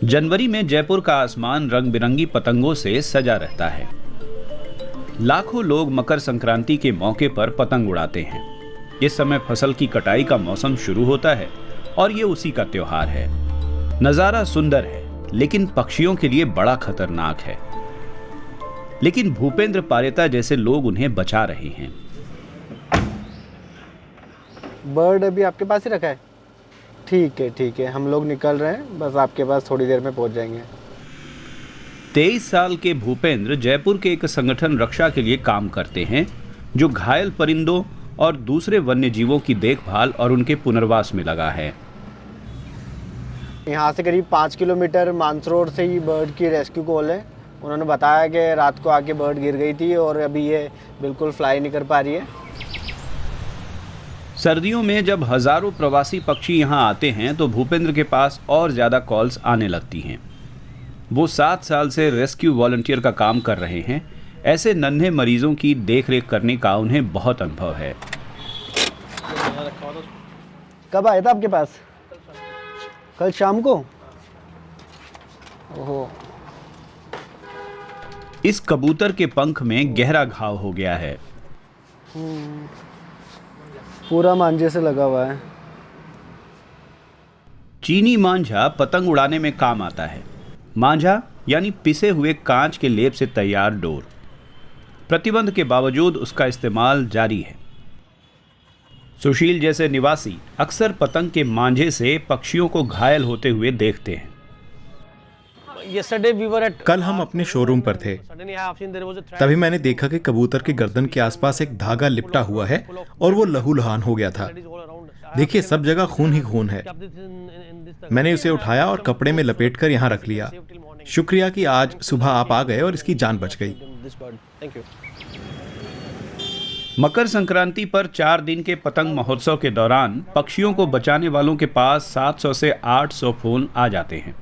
जनवरी में जयपुर का आसमान रंग बिरंगी पतंगों से सजा रहता है। लाखों लोग मकर संक्रांति के मौके पर पतंग उड़ाते हैं। इस समय फसल की कटाई का मौसम शुरू होता है और ये उसी का त्योहार है। नजारा सुंदर है, लेकिन पक्षियों के लिए बड़ा खतरनाक है। लेकिन भूपेंद्र पारेता जैसे लोग उन्हें बचा रहे हैं। बर्ड अभी आपके पास ही रखा है? ठीक है, हम लोग निकल रहे हैं, बस आपके पास थोड़ी देर में पहुंच जाएंगे। 23 साल के भूपेंद्र जयपुर के एक संगठन रक्षा के लिए काम करते हैं, जो घायल परिंदों और दूसरे वन्य जीवों की देखभाल और उनके पुनर्वास में लगा है। यहाँ से करीब 5 किलोमीटर मानसरोवर से ही बर्ड की रेस्क्यू कॉल है। उन्होंने बताया कि रात को आके बर्ड गिर गई थी और अभी ये बिल्कुल फ्लाई नहीं कर पा रही है। सर्दियों में जब हजारों प्रवासी पक्षी यहाँ आते हैं तो भूपेंद्र के पास और ज़्यादा कॉल्स आने लगती हैं। वो 7 साल से रेस्क्यू वॉलंटियर का काम कर रहे हैं। ऐसे नन्हे मरीजों की देखरेख करने का उन्हें बहुत अनुभव है। कब आया था आपके पास? कल शाम को? ओहो। इस कबूतर के पंख में गहरा घाव हो गया है। पूरा मांझे से लगा हुआ है। चीनी मांझा पतंग उड़ाने में काम आता है। मांझा यानी पिसे हुए कांच के लेप से तैयार डोर। प्रतिबंध के बावजूद उसका इस्तेमाल जारी है। सुशील जैसे निवासी अक्सर पतंग के मांझे से पक्षियों को घायल होते हुए देखते हैं। कल हम अपने शोरूम पर थे, तभी मैंने देखा कि कबूतर के गर्दन के आसपास एक धागा लिपटा हुआ है और वो लहूलुहान हो गया था। देखिए, सब जगह खून ही खून है। मैंने उसे उठाया और कपड़े में लपेटकर यहाँ रख लिया। शुक्रिया कि आज सुबह आप आ गए और इसकी जान बच गई। मकर संक्रांति पर 4 दिन के पतंग महोत्सव के दौरान पक्षियों को बचाने वालों के पास 700 से 800 फोन आ जाते हैं।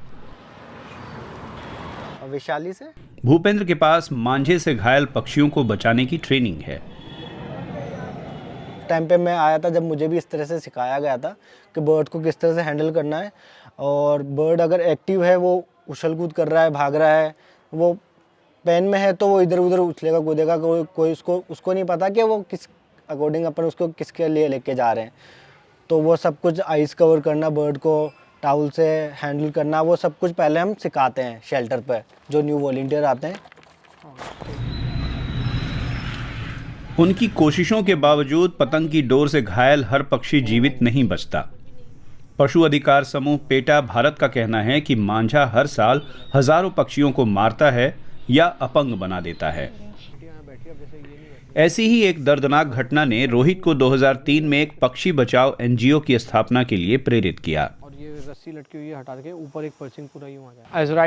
वैशाली से भूपेंद्र के पास मांझे से घायल पक्षियों को बचाने की ट्रेनिंग है। टाइम पे मैं आया था जब मुझे भी इस तरह से सिखाया गया था कि बर्ड को किस तरह से हैंडल करना है। और बर्ड अगर एक्टिव है, वो उछल कूद कर रहा है, भाग रहा है, वो पेन में है तो वो इधर उधर उछलेगा कूदेगा। कोई उसको नहीं पता कि वो किस अकॉर्डिंग अपन उसको किसके लिए लेके जा रहे हैं। तो वो सब कुछ आइस कवर करना, बर्ड को टाउल से हैंडल करना, वो सब कुछ पहले हम सिखाते हैं शेल्टर पे जो न्यू वॉलंटियर आते हैं। उनकी कोशिशों के बावजूद पतंग की डोर से घायल हर पक्षी जीवित नहीं बचता। पशु अधिकार समूह पेटा भारत का कहना है कि मांझा हर साल हजारों पक्षियों को मारता है या अपंग बना देता है। ऐसी ही एक दर्दनाक घटना ने रोहित को 2003 में एक पक्षी बचाओ एनजीओ की स्थापना के लिए प्रेरित किया।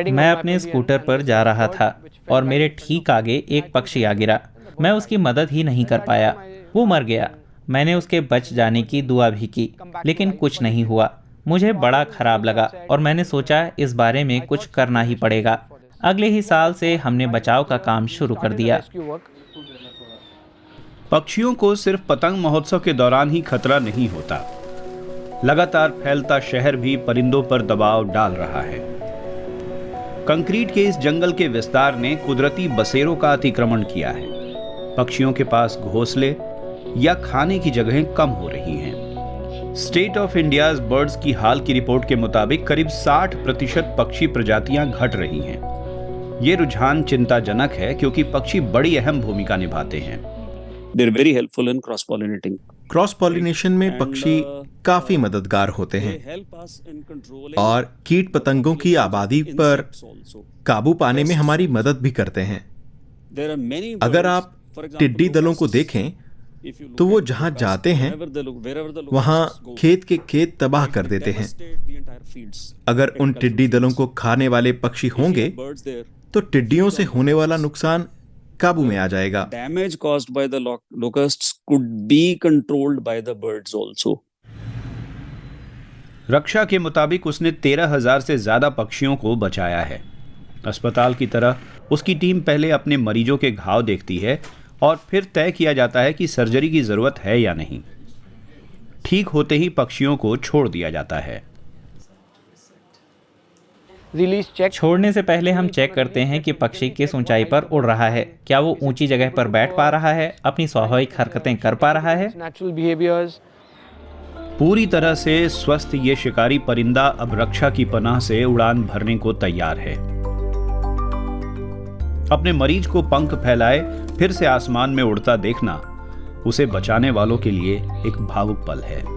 मैं अपने स्कूटर पर जा रहा था और मेरे ठीक आगे एक पक्षी आ गिरा। मैं उसकी मदद ही नहीं कर पाया, वो मर गया। मैंने उसके बच जाने की दुआ भी की, लेकिन कुछ नहीं हुआ। मुझे बड़ा खराब लगा और मैंने सोचा इस बारे में कुछ करना ही पड़ेगा। अगले ही साल से हमने बचाव का काम शुरू कर दिया। पक्षियों को सिर्फ पतंग महोत्सव के दौरान ही खतरा नहीं होता। लगातार फैलता शहर भी परिंदों पर दबाव डाल रहा है। कंक्रीट के इस जंगल के विस्तार ने कुदरती बसेरों का अतिक्रमण किया है। पक्षियों के पास घोंसले या खाने की जगहें कम हो रही हैं। स्टेट ऑफ इंडियाज बर्ड्स की हाल की रिपोर्ट के मुताबिक करीब 60% पक्षी प्रजातियां घट रही हैं। ये रुझान चिंताजनक है क्योंकि पक्षी बड़ी अहम भूमिका निभाते हैं। They're very helpful in cross-pollinating. Cross pollination में पक्षी काफी मददगार होते हैं और कीट पतंगों की आबादी पर काबू पाने में हमारी मदद भी करते हैं। अगर आप टिड्डी दलों को देखें तो वो जहां जाते हैं वहां खेत के खेत तबाह कर देते हैं। अगर उन टिड्डी दलों को खाने वाले पक्षी होंगे तो टिड्डियों से होने वाला नुकसान काबू में आ जाएगा। Damage caused by the locusts could be controlled by the birds also. रक्षा के मुताबिक उसने 13,000 से ज्यादा पक्षियों को बचाया है। अस्पताल की तरह उसकी टीम पहले अपने मरीजों के घाव देखती है और फिर तय किया जाता है कि सर्जरी की जरूरत है या नहीं। ठीक होते ही पक्षियों को छोड़ दिया जाता है। छोड़ने से पहले हम चेक करते हैं कि पक्षी किस ऊंचाई पर उड़ रहा है, क्या वो ऊंची जगह पर बैठ पा रहा है, अपनी स्वाभाविक हरकतें कर पा रहा है। पूरी तरह से स्वस्थ ये शिकारी परिंदा अब रक्षा की पनाह से उड़ान भरने को तैयार है। अपने मरीज को पंख फैलाए फिर से आसमान में उड़ता देखना उसे बचाने वालों के लिए एक भावुक पल है।